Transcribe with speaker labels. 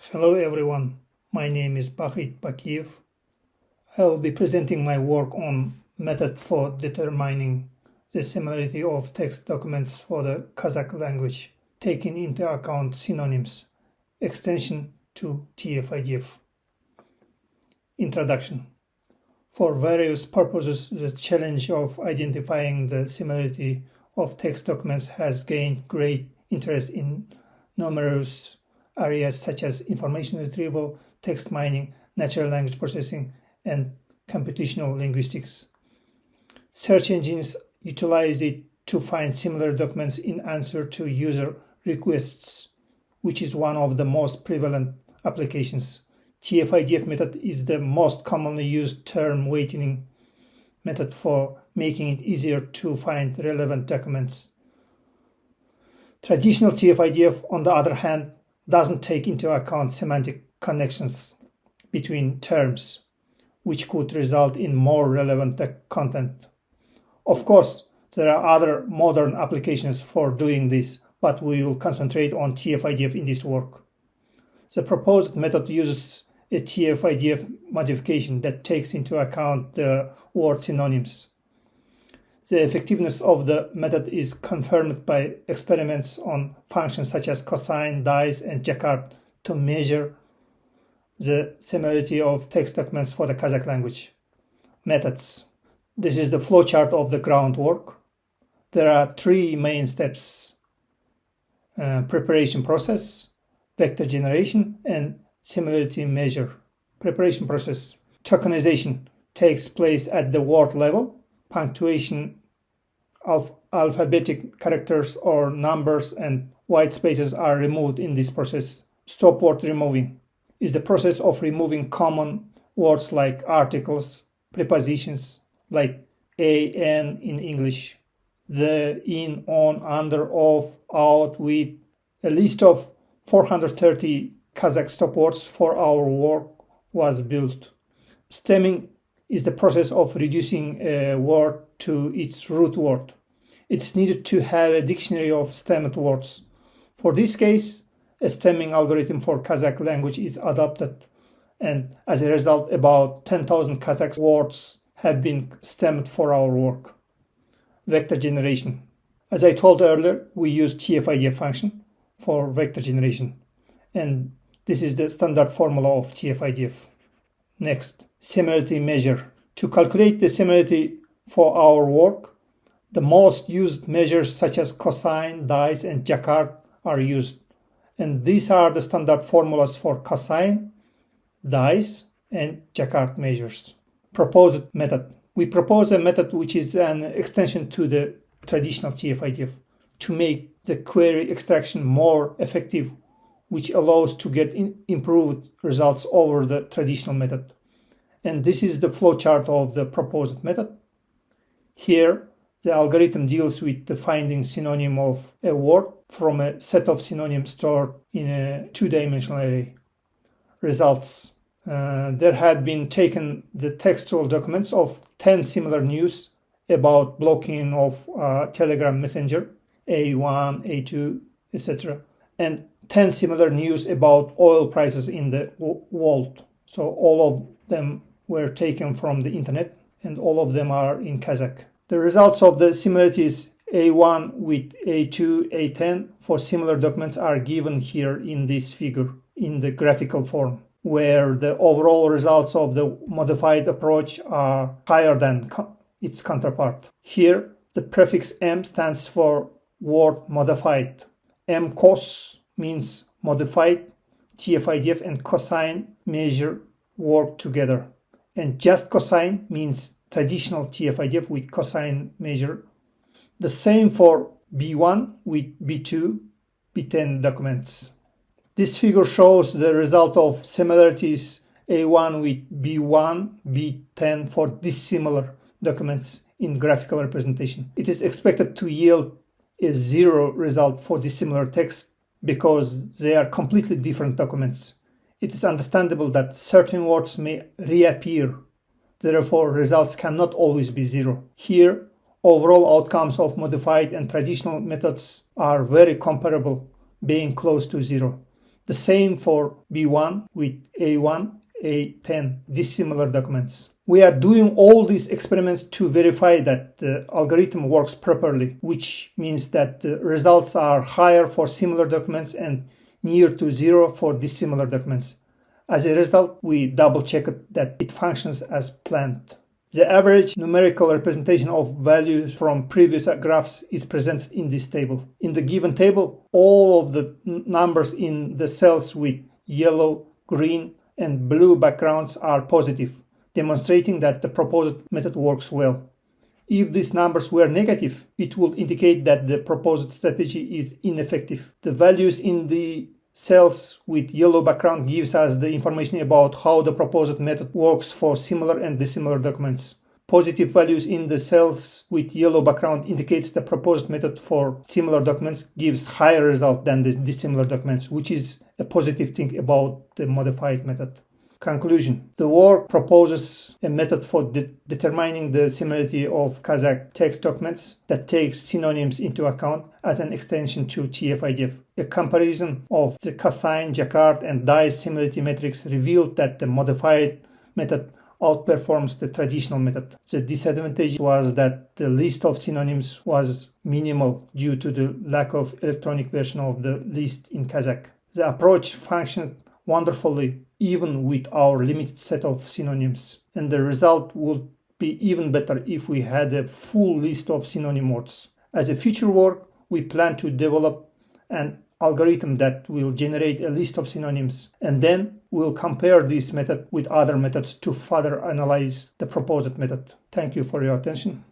Speaker 1: Hello everyone, my name is Bakiyev. I will be presenting my work on method for determining the similarity of text documents for the Kazakh language, taking into account synonyms, extension to TF-IDF. Introduction. For various purposes, the challenge of identifying the similarity of text documents has gained great interest in numerous areas such as information retrieval, text mining, natural language processing, and computational linguistics. Search engines utilize it to find similar documents in answer to user requests, which is one of the most prevalent applications. TF-IDF method is the most commonly used term weighting method for making it easier to find relevant documents. Traditional TF-IDF, on the other hand, doesn't take into account semantic connections between terms, which could result in more relevant content. Of course, there are other modern applications for doing this, but we will concentrate on TF-IDF in this work. The proposed method uses a TF-IDF modification that takes into account the word synonyms. The effectiveness of the method is confirmed by experiments on functions such as cosine, dice, and Jacquard to measure the similarity of text documents for the Kazakh language. Methods. This is the flowchart of the groundwork. There are three main steps: preparation process, vector generation, and similarity measure. Preparation process. Tokenization takes place at the word level. Punctuation, alphabetic characters or numbers, and white spaces are removed in this process. Stop word removing is the process of removing common words like articles, prepositions like a, an in English, the, in, on, under, of, out, with. A list of 430 Kazakh stop words for our work was built. Stemming is the process of reducing a word to its root word. It's needed to have a dictionary of stemmed words. For this case, a stemming algorithm for Kazakh language is adopted, and as a result, about 10,000 Kazakh words have been stemmed for our work. Vector generation. As I told earlier, we use TF-IDF function for vector generation, and this is the standard formula of TF-IDF. Next, similarity measure. To calculate the similarity for our work, the most used measures such as cosine, dice, and Jacquard are used. And these are the standard formulas for cosine, dice, and Jacquard measures. Proposed method. We propose a method which is an extension to the traditional TF-IDF to make the query extraction more effective, which allows to get improved results over the traditional method. And this is the flowchart of the proposed method. Here, the algorithm deals with the finding synonym of a word from a set of synonyms stored in a two-dimensional array. Results. There had been taken the textual documents of 10 similar news about blocking of Telegram Messenger, A1, A2, etc., and 10 similar news about oil prices in the world. So all of them were taken from the internet, and all of them are in Kazakh. The results of the similarities A1 with A2, A10 for similar documents are given here in this figure in the graphical form, where the overall results of the modified approach are higher than its counterpart. Here, the prefix M stands for word modified. MCOS means modified. TF-IDF and cosine measure work together. And just cosine means traditional TF-IDF with cosine measure. The same for B1 with B2, B10 documents. This figure shows the result of similarities A1 with B1, B10 for dissimilar documents in graphical representation. It is expected to yield a zero result for dissimilar text because they are completely different documents. It is understandable that certain words may reappear. Therefore, results cannot always be zero. Here, overall outcomes of modified and traditional methods are very comparable, being close to zero. The same for B1 with A1, A10 dissimilar documents. We are doing all these experiments to verify that the algorithm works properly, which means that the results are higher for similar documents and near to zero for dissimilar documents. As a result, we double-checked that it functions as planned. The average numerical representation of values from previous graphs is presented in this table. In the given table, all of the numbers in the cells with yellow, green, and blue backgrounds are positive, demonstrating that the proposed method works well. If these numbers were negative, it would indicate that the proposed strategy is ineffective. The values in the cells with yellow background gives us the information about how the proposed method works for similar and dissimilar documents. Positive values in the cells with yellow background indicates the proposed method for similar documents gives higher result than the dissimilar documents, which is a positive thing about the modified method. Conclusion. The work proposes a method for determining the similarity of Kazakh text documents that takes synonyms into account as an extension to TF-IDF. A comparison of the cosine, Jacquard, and Dye's similarity metrics revealed that the modified method outperforms the traditional method. The disadvantage was that the list of synonyms was minimal due to the lack of electronic version of the list in Kazakh. The approach functioned wonderfully even with our limited set of synonyms, and the result would be even better if we had a full list of synonym words. As a future work, we plan to develop an algorithm that will generate a list of synonyms, and then we'll compare this method with other methods to further analyze the proposed method. Thank you for your attention.